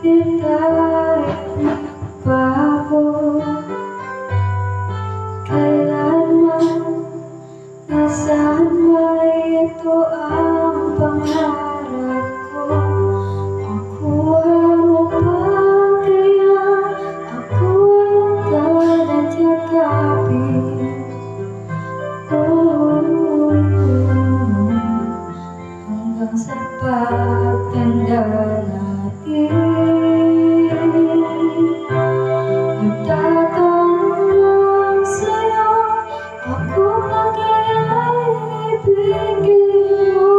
Di tayo nagbago. Kailanman, nasaan ba ito ang pangarap ko? Makuha mo ba kaya ako ang talatagapin? Hanggang sa pagtanda natin, nagtatanong lang sa'yo, ako na kaya'y ibigin mo.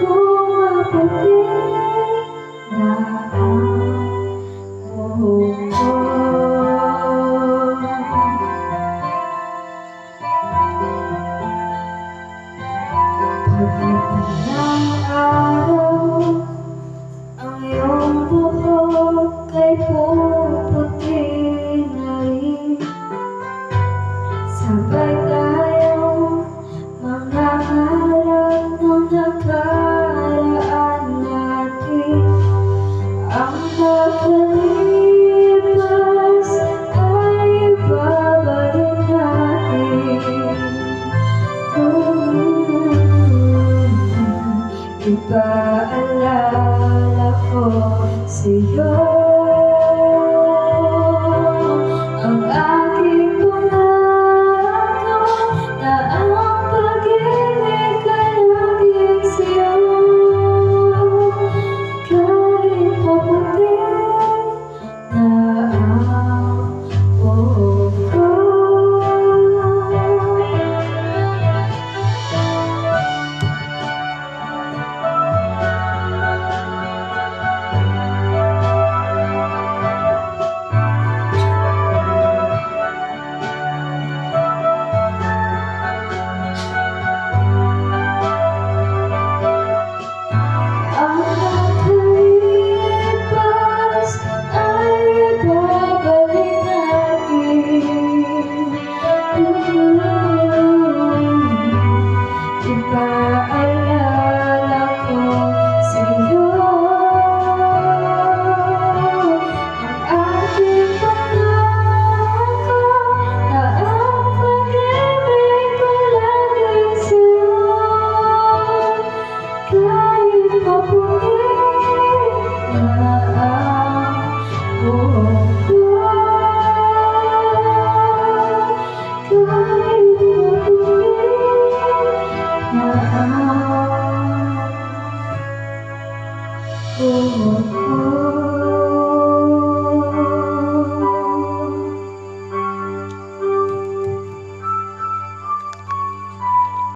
Kung maputi na ang buhok ko, paglipat ng araw, ang iyong buhok ay puputi na rin. Sabay tayong mangangarap ng nakaraan natin. Ang nakalipas ay babalik natin. Ipaalala ko sa'yo.